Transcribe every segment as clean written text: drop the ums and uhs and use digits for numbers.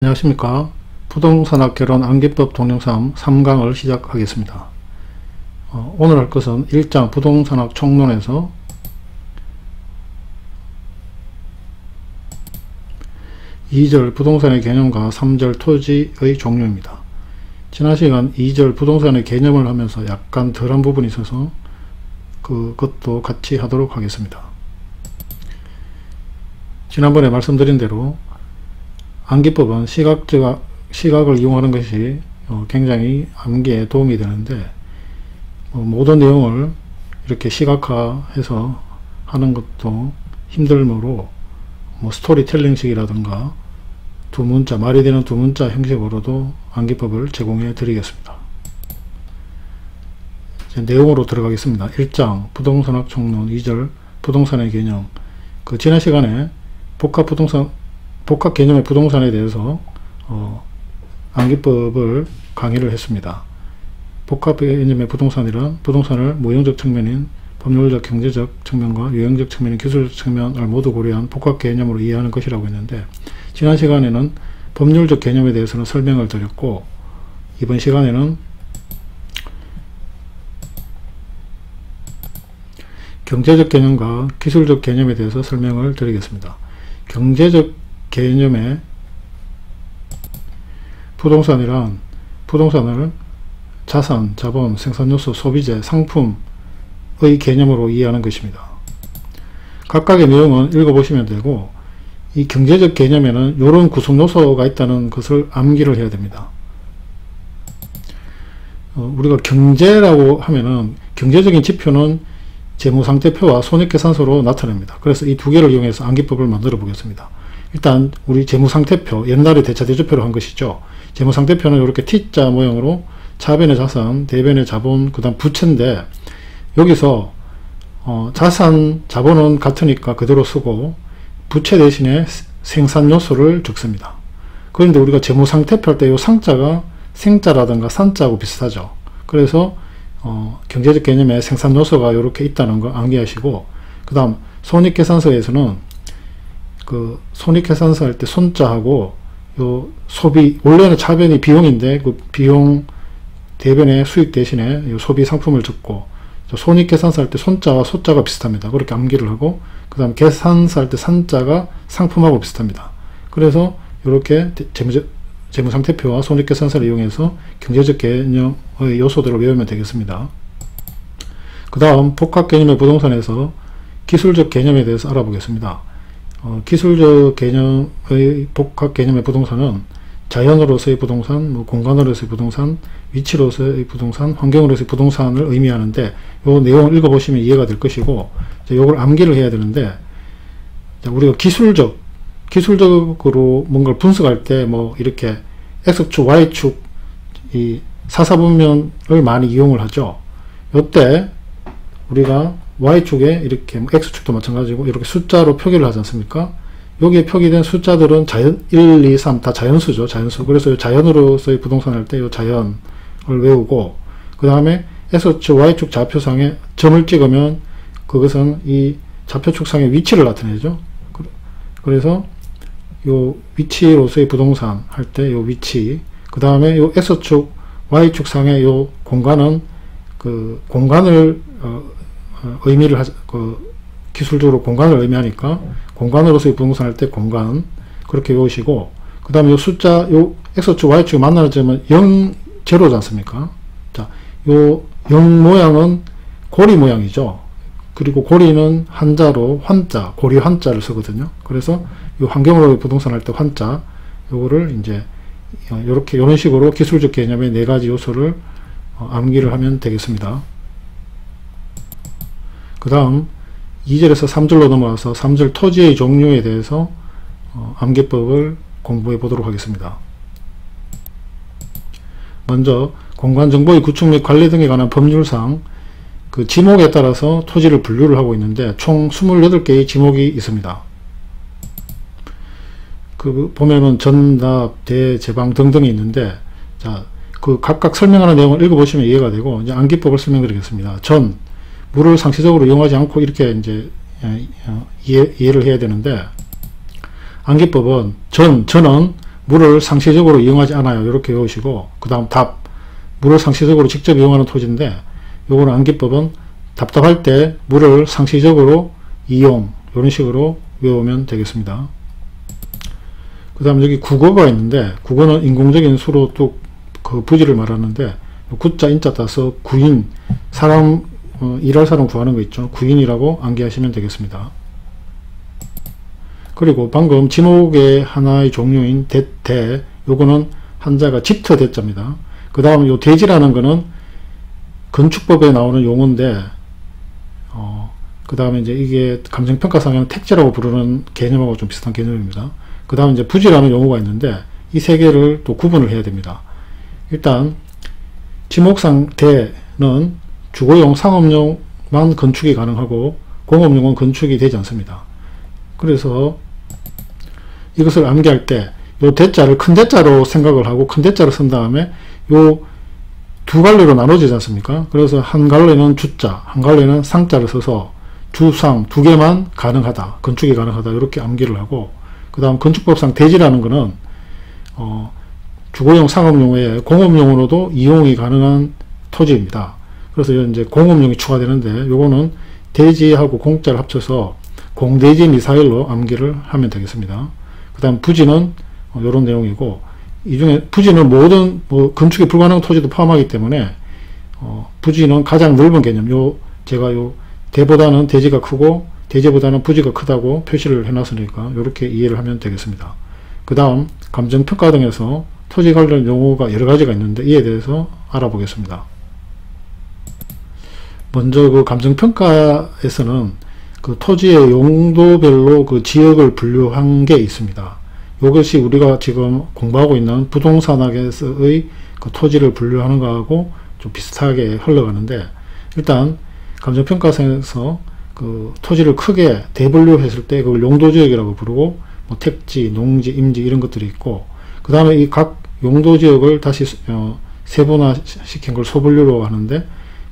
안녕하십니까. 부동산학 개론 암기법 동영상 3강을 시작하겠습니다. 오늘 할 것은 1장 부동산학 총론에서 2절 부동산의 개념과 3절 토지의 종류입니다. 지난 시간 2절 부동산의 개념을 하면서 약간 덜한 부분이 있어서 그것도 같이 하도록 하겠습니다. 지난번에 말씀드린 대로 암기법은 시각을 이용하는 것이 굉장히 암기에 도움이 되는데 모든 내용을 이렇게 시각화해서 하는 것도 힘들므로 스토리텔링식이라든가 말이 되는 두 문자 형식으로도 암기법을 제공해 드리겠습니다. 이제 내용으로 들어가겠습니다. 1장 부동산학 총론 2절 부동산의 개념. 지난 시간에 복합 개념의 부동산에 대해서 암기법을 강의를 했습니다. 복합 개념의 부동산이란 부동산을 무형적 측면인 법률적, 경제적 측면과 유형적 측면인 기술적 측면을 모두 고려한 복합 개념으로 이해하는 것이라고 했는데, 지난 시간에는 법률적 개념에 대해서는 설명을 드렸고, 이번 시간에는 경제적 개념과 기술적 개념에 대해서 설명을 드리겠습니다. 경제적 개념의 부동산이란 부동산을 자산, 자본, 생산요소, 소비재, 상품의 개념으로 이해하는 것입니다. 각각의 내용은 읽어보시면 되고, 이 경제적 개념에는 이런 구성요소가 있다는 것을 암기를 해야 됩니다. 우리가 경제라고 하면은 경제적인 지표는 재무상태표와 손익계산서로 나타냅니다. 그래서 이 두 개를 이용해서 암기법을 만들어 보겠습니다. 일단 우리 재무상태표, 옛날에 대차대조표로 한 것이죠. 재무상태표는 이렇게 T자 모형으로 차변의 자산, 대변의 자본, 그 다음 부채인데, 여기서 자산, 자본은 같으니까 그대로 쓰고 부채 대신에 생산요소를 적습니다. 그런데 우리가 재무상태표 할 때 이 상자가 생자라든가 산자하고 비슷하죠. 그래서 경제적 개념에 생산요소가 이렇게 있다는 거 암기하시고, 그 다음 손익계산서에서는 손익계산서 할 때 손자하고 요 소비, 원래는 차변이 비용인데 그 비용 대변의 수익 대신에 요 소비 상품을 적고, 손익계산서 할 때 손자와 소자가 비슷합니다. 그렇게 암기를 하고, 그 다음 계산서 할 때 산자가 상품하고 비슷합니다. 그래서 이렇게 재무상태표와 손익계산서를 이용해서 경제적 개념의 요소들을 외우면 되겠습니다. 그 다음 복합개념의 부동산에서 기술적 개념에 대해서 알아보겠습니다. 기술적 개념의 복합 개념의 부동산은 자연으로서의 부동산, 공간으로서의 부동산, 위치로서의 부동산, 환경으로서의 부동산을 의미하는데, 이 내용을 읽어보시면 이해가 될 것이고, 이걸 암기를 해야 되는데, 우리가 기술적으로 뭔가를 분석할 때 이렇게 X축, Y축 이 사사분면을 많이 이용을 하죠. 이때 우리가 Y축에 이렇게 X축도 마찬가지고 이렇게 숫자로 표기를 하지 않습니까? 여기에 표기된 숫자들은 1, 2, 3 다 자연수죠. 자연수. 그래서 자연으로서의 부동산 할 때 이 자연을 외우고, 그 다음에 X축, Y축 좌표상에 점을 찍으면 그것은 이 좌표축상의 위치를 나타내죠. 그래서 요 위치로서의 부동산 할 때 요 위치, 그 다음에 요 X축, Y축 상의 요 공간은 공간을 의미를 기술적으로 공간을 의미하니까 공간으로서의 부동산 할 때 공간, 그렇게 외우시고, 그 다음에 요 숫자, 요 X축, Y축이 만나는 점은 0, 제로지 않습니까? 자, 요 0 모양은 고리 모양이죠. 그리고 고리는 한자로 환자, 고리 환자를 쓰거든요. 그래서 요 환경으로의 부동산 할 때 환자, 요거를 이제 이런 식으로 기술적 개념의 4가지 요소를 암기를 하면 되겠습니다. 그 다음 2절에서 3절로 넘어와서 3절 토지의 종류에 대해서 암기법을 공부해 보도록 하겠습니다. 먼저 공간정보의 구축 및 관리 등에 관한 법률상 지목에 따라서 토지를 분류를 하고 있는데, 총 28개의 지목이 있습니다. 보면은 전납, 대, 제방 등등이 있는데, 자, 각각 설명하는 내용을 읽어보시면 이해가 되고, 이제 암기법을 설명드리겠습니다. 물을 상시적으로 이용하지 않고 이렇게 이제 이해를 해야 되는데, 암기법은 전은 물을 상시적으로 이용하지 않아요. 이렇게 외우시고, 그 다음 답. 물을 상시적으로 직접 이용하는 토지인데, 요거는 암기법은 답답할 때 물을 상시적으로 이용, 이런 식으로 외우면 되겠습니다. 그 다음 여기 국어가 있는데, 국어는 인공적인 수로 뚝 그 부지를 말하는데, 구자 인자 따서 구인, 사람, 일할 사람 구하는 거 있죠. 구인이라고 암기하시면 되겠습니다. 그리고 방금 진옥의 하나의 종류인 대, 요거는 한자가 집터 대자입니다. 그 다음 요 대지라는 거는 건축법에 나오는 용어인데, 그 다음에 이제 이게 감정평가상에는 택지라고 부르는 개념하고 좀 비슷한 개념입니다. 그 다음 이제 부지라는 용어가 있는데, 이 세 개를 또 구분을 해야 됩니다. 일단, 지목상 대는 주거용, 상업용만 건축이 가능하고, 공업용은 건축이 되지 않습니다. 그래서 이것을 암기할 때, 요 대자를 큰 대자로 생각을 하고, 큰 대자를 쓴 다음에, 요 두 갈래로 나눠지지 않습니까? 그래서 한 갈래는 주자, 한 갈래는 상자를 써서 주상 두 개만 가능하다, 건축이 가능하다, 이렇게 암기를 하고, 그 다음 건축법상 대지라는 거는 주거용, 상업용 외에 공업용으로도 이용이 가능한 토지입니다. 그래서 이제 공업용이 추가되는데, 요거는 대지하고 공자를 합쳐서 공대지 미사일로 암기를 하면 되겠습니다. 그 다음 부지는 요런 내용이고, 이 중에 부지는 모든 건축이 불가능한 토지도 포함하기 때문에 부지는 가장 넓은 개념. 제가 대보다는 대지가 크고 대지보다는 부지가 크다고 표시를 해놨으니까 이렇게 이해를 하면 되겠습니다. 그 다음 감정평가 등에서 토지 관련 용어가 여러 가지가 있는데 이에 대해서 알아보겠습니다. 먼저 그 감정평가에서는 그 토지의 용도별로 그 지역을 분류한 게 있습니다. 이것이 우리가 지금 공부하고 있는 부동산학에서의 그 토지를 분류하는 거하고 좀 비슷하게 흘러가는데, 일단 감정평가상에서 그 토지를 크게 대분류했을 때 그걸 용도지역이라고 부르고, 뭐 택지, 농지, 임지 이런 것들이 있고, 그 다음에 이 각 용도지역을 다시 세분화시킨 걸 소분류로 하는데,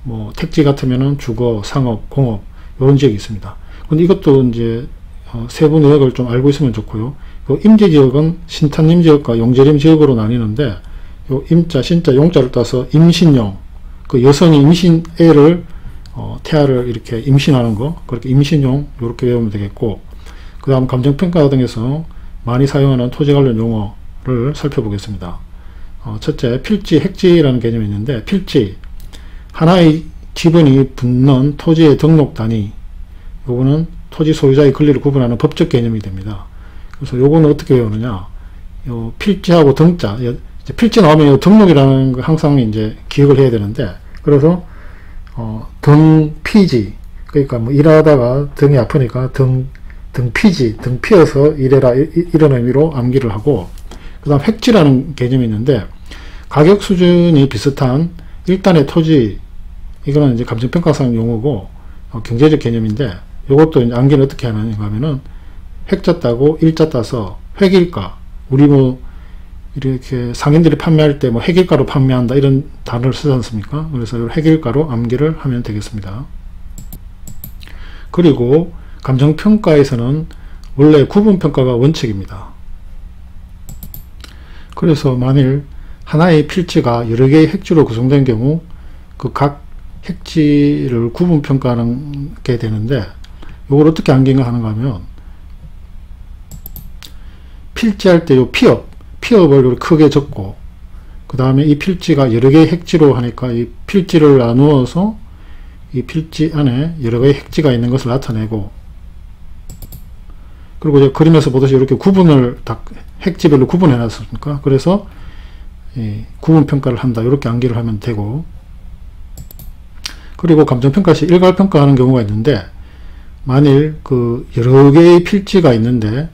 뭐 택지 같으면은 주거, 상업, 공업 이런 지역이 있습니다. 근데 이것도 이제 세부 내역을 좀 알고 있으면 좋고요. 임지지역은 신탄임지역과 용재림지역으로 나뉘는데, 요 임자, 신자, 용자를 따서 임신용, 그 여성이 임신애를 태아를 이렇게 임신하는 거, 그렇게 임신용 이렇게 외우면 되겠고, 그 다음 감정평가 등에서 많이 사용하는 토지 관련 용어를 살펴보겠습니다. 첫째, 필지, 핵지라는 개념이 있는데, 필지, 하나의 지분이 붙는 토지의 등록 단위, 요거는 토지 소유자의 권리를 구분하는 법적 개념이 됩니다. 그래서 요거는 어떻게 외우느냐, 요 필지하고 등자, 필지 나오면 요 등록이라는 거 항상 이제 기억을 해야 되는데, 그래서 등피지, 그러니까 뭐 일하다가 등이 아프니까 등피지, 등 피어서 일해라, 이런 의미로 암기를 하고, 그 다음 획지라는 개념이 있는데, 가격 수준이 비슷한 일단의 토지, 이거는 이제 감정평가상 용어고 경제적 개념인데, 요것도 이제 암기는 어떻게 하는가 하면은, 획자 따고 일자 따서 획일가, 우리 뭐 이렇게 상인들이 판매할 때 뭐 획일가로 판매한다 이런 단어를 쓰지 않습니까? 그래서 획일가로 암기를 하면 되겠습니다. 그리고 감정평가에서는 원래 구분평가가 원칙입니다. 그래서 만일 하나의 필지가 여러 개의 획지로 구성된 경우 그 각 획지를 구분평가하는 게 되는데, 이걸 어떻게 암기가 하는가 하면, 필지할 때 요 피업을 크게 적고, 그 다음에 이 필지가 여러 개의 획지로 하니까 이 필지를 나누어서 이 필지 안에 여러 개의 획지가 있는 것을 나타내고, 그리고 이제 그림에서 보듯이 이렇게 구분을 딱 획지별로 구분해 놨습니까? 그래서 구분평가를 한다, 이렇게 암기를 하면 되고, 그리고 감정평가 시 일괄평가하는 경우가 있는데, 만일 그 여러 개의 필지가 있는데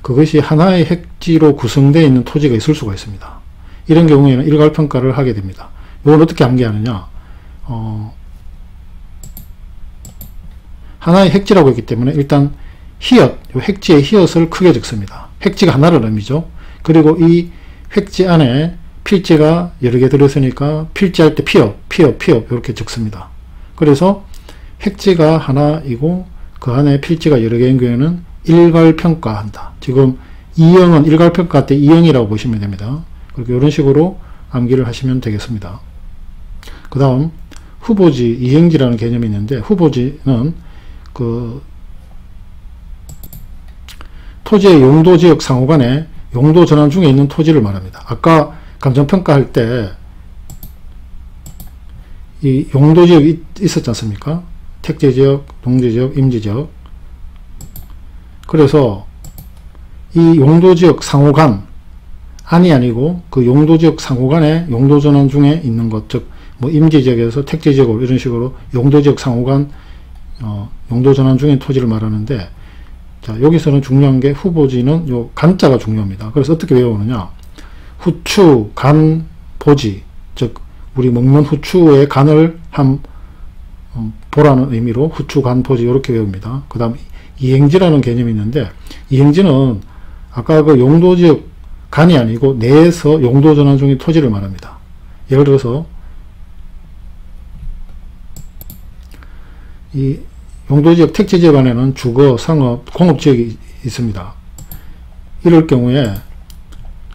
그것이 하나의 획지로 구성되어 있는 토지가 있을 수가 있습니다. 이런 경우에는 일괄평가를 하게 됩니다. 이걸 어떻게 암기하느냐, 하나의 획지라고 했기 때문에 일단 히읗, 획지의 히읗을 크게 적습니다. 획지가 하나를 의미죠. 그리고 이 획지 안에 필지가 여러 개 들어있으니까 필지할 때 피업 이렇게 적습니다. 그래서 획지가 하나이고 그 안에 필지가 여러 개인 경우에는 일괄평가한다. 지금 2형은 일괄평가 때 2형이라고 보시면 됩니다. 그렇게 이런 식으로 암기를 하시면 되겠습니다. 그 다음 후보지, 이행지라는 개념이 있는데, 후보지는 그 토지의 용도지역 상호간에 용도 전환 중에 있는 토지를 말합니다. 아까 감정평가할 때 이 용도지역이 있었지 않습니까? 택지지역, 농지지역, 임지지역. 그래서 이 용도지역 상호간, 안이 아니고 그 용도지역 상호간에 용도 전환 중에 있는 것, 즉 뭐 임지지역에서 택지지역으로 이런 식으로 용도지역 상호간 용도 전환 중인 토지를 말하는데, 자, 여기서는 중요한 게 후보지는 요 간자가 중요합니다. 그래서 어떻게 외우느냐? 후추, 간, 보지, 즉 우리 먹는 후추의 간을 보라는 의미로 후추, 간, 보지 이렇게 외웁니다. 그 다음 이행지라는 개념이 있는데, 이행지는 아까 그 용도지역 간이 아니고 내에서 용도 전환 중인 토지를 말합니다. 예를 들어서 이 용도지역 택지지역 안에는 주거, 상업, 공업지역이 있습니다. 이럴 경우에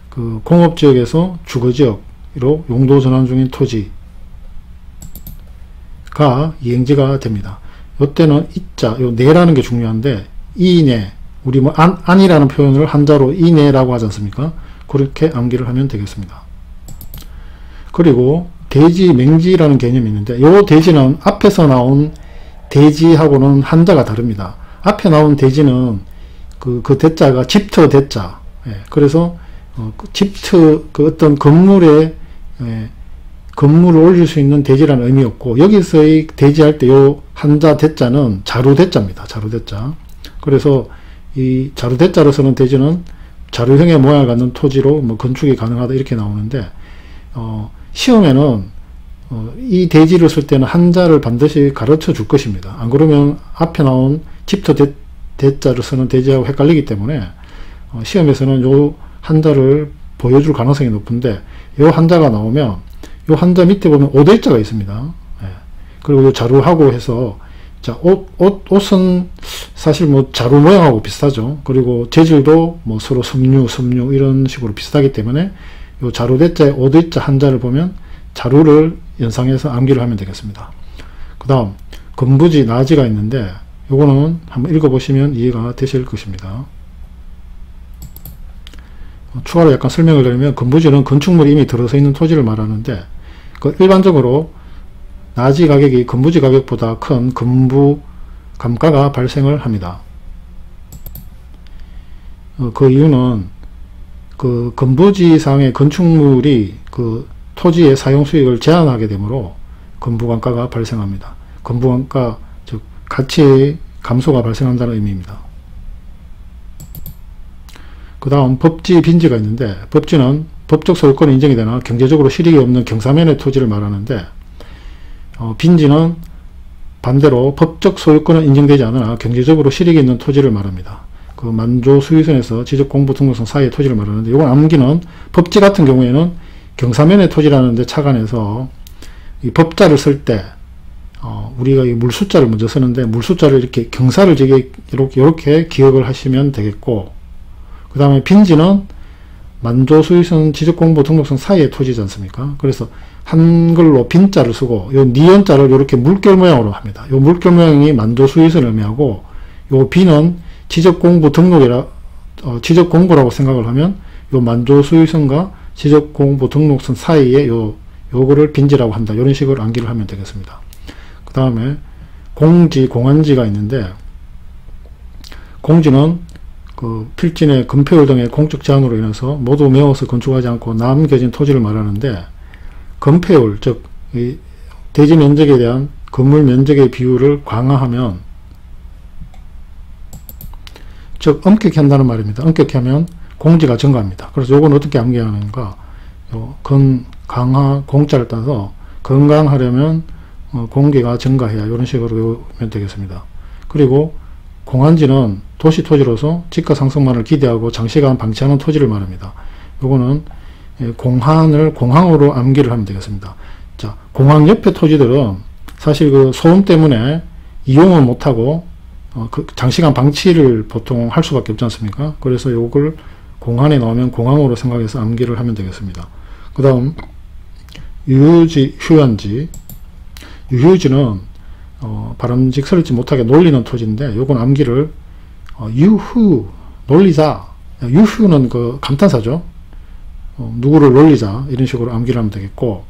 그 공업지역에서 주거지역으로 용도 전환 중인 토지가 이행지가 됩니다. 이때는 이자, 요 내라는 게 중요한데, 이내, 우리 뭐 안이라는 표현을 한자로 이내라고 하지 않습니까? 그렇게 암기를 하면 되겠습니다. 그리고 대지, 맹지라는 개념이 있는데, 이 대지는 앞에서 나온 대지하고는 한자가 다릅니다. 앞에 나온 대지는 그 대자가 집터 대자. 예, 그래서 집터, 그 어떤 건물에 건물을 올릴 수 있는 대지라는 의미였고, 여기서의 대지할 때 요 한자 대자는 자루 대자입니다. 자루 대자. 그래서 이 자루 대자로 쓰는 대지는 자루형의 모양을 갖는 토지로 뭐 건축이 가능하다 이렇게 나오는데, 시험에는 이 대지를 쓸 때는 한자를 반드시 가르쳐 줄 것입니다. 안 그러면 앞에 나온 집터 대자를 쓰는 대지하고 헷갈리기 때문에 시험에서는 요 한자를 보여줄 가능성이 높은데, 요 한자가 나오면 요 한자 밑에 보면 오대자가 있습니다. 예. 그리고 요 자루하고 해서, 자, 옷은 사실 뭐 자루 모양하고 비슷하죠. 그리고 재질도 뭐 서로 섬유 이런 식으로 비슷하기 때문에 요 자루 대자의 오대자 한자를 보면 자루를 연상해서 암기를 하면 되겠습니다. 그 다음 건부지, 나지가 있는데, 요거는 한번 읽어보시면 이해가 되실 것입니다. 추가로 약간 설명을 드리면, 건부지는 건축물이 이미 들어서 있는 토지를 말하는데, 그 일반적으로 나지 가격이 건부지 가격보다 큰 건부 감가가 발생을 합니다. 그 이유는 그 건부지상의 건축물이 그 토지의 사용 수익을 제한하게 되므로 건부감가가 발생합니다. 건부감가, 즉 가치의 감소가 발생한다는 의미입니다. 그 다음 법지, 빈지가 있는데, 법지는 법적 소유권이 인정이 되나 경제적으로 실익이 없는 경사면의 토지를 말하는데, 빈지는 반대로 법적 소유권은 인정되지 않으나 경제적으로 실익이 있는 토지를 말합니다. 그 만조 수유선에서 지적공부 등록성 사이의 토지를 말하는데, 이건 암기는 법지 같은 경우에는 경사면의 토지라는 데 착안해서 이 법자를 쓸 때 우리가 이 물숫자를 먼저 쓰는데, 물숫자를 이렇게 경사를 지게 이렇게 기억을 하시면 되겠고, 그 다음에 빈지는 만조 수유선 지적공부 등록성 사이의 토지지 않습니까? 그래서 한글로 빈자를 쓰고 요 니은자를 이렇게 물결 모양으로 합니다. 요 물결 모양이 만조 수유선을 의미하고, 요 비는 지적공부 등록이라 지적공부라고 생각을 하면 요 만조 수유선과 지적공부 등록선 사이에 요거를 빈지라고 한다. 이런 식으로 암기를 하면 되겠습니다. 그 다음에 공지, 공안지가 있는데, 공지는 그 필진의 건폐율 등의 공적 제한으로 인해서 모두 메워서 건축하지 않고 남겨진 토지를 말하는데, 건폐율, 즉 이 대지 면적에 대한 건물 면적의 비율을 강화하면, 즉 엄격히 한다는 말입니다. 엄격히 하면 공지가 증가합니다. 그래서 요건 어떻게 암기하는가? 강화, 공자를 따서 건강하려면 공기가 증가해야, 이런 식으로 외우면 되겠습니다. 그리고 공안지는 도시 토지로서 집가 상승만을 기대하고 장시간 방치하는 토지를 말합니다. 요거는 공항으로 암기를 하면 되겠습니다. 자, 공항 옆에 토지들은 사실 그 소음 때문에 이용을 못하고 그 장시간 방치를 보통 할 수밖에 없지 않습니까? 그래서 요걸 공항에 나오면 공항으로 생각해서 암기를 하면 되겠습니다. 그 다음 유휴지, 휴안지. 유휴지는 바람직스럽지 못하게 놀리는 토지인데 요건 암기를 유후, 놀리자. 유후는 그 감탄사죠. 누구를 놀리자 이런 식으로 암기를 하면 되겠고,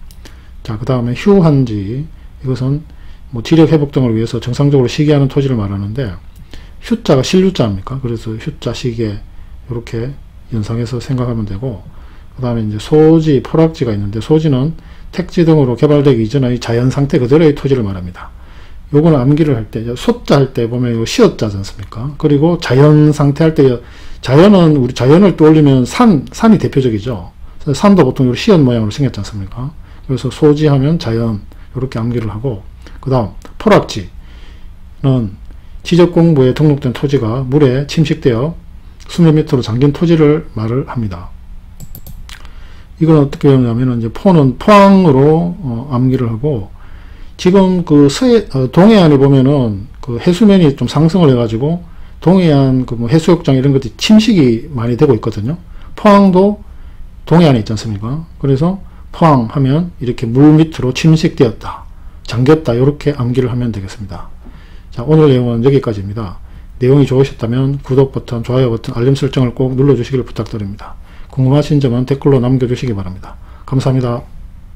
자 그 다음에 휴한지, 이것은 뭐 지력 회복 등을 위해서 정상적으로 쉬게 하는 토지를 말하는데, 휴자가 실휴자 아닙니까? 그래서 휴자 쉬게 이렇게 연상해서 생각하면 되고, 그 다음에 이제 소지, 포락지가 있는데, 소지는 택지 등으로 개발되기 이전의 자연 상태 그대로의 토지를 말합니다. 요거는 암기를 할 때, 소자 할 때 보면 요 시어자지 않습니까? 그리고 자연 상태 할 때, 자연은 우리 자연을 떠올리면 산이 대표적이죠. 산도 보통 요 시연 모양으로 생겼지 않습니까? 그래서 소지하면 자연, 이렇게 암기를 하고, 그 다음 포락지는 지적공부에 등록된 토지가 물에 침식되어 수몇 미터로 잠긴 토지를 말을 합니다. 이건 어떻게 배우냐면, 이제 포는 포항으로 암기를 하고, 지금 그 동해안에 보면은 그 해수면이 좀 상승을 해가지고 동해안 그 뭐 해수욕장 이런 것들이 침식이 많이 되고 있거든요. 포항도 동해안에 있지 않습니까? 그래서 포항 하면 이렇게 물 밑으로 침식되었다, 잠겼다, 이렇게 암기를 하면 되겠습니다. 자, 오늘 내용은 여기까지입니다. 내용이 좋으셨다면 구독 버튼, 좋아요 버튼, 알림 설정을 꼭 눌러주시길 부탁드립니다. 궁금하신 점은 댓글로 남겨주시기 바랍니다. 감사합니다.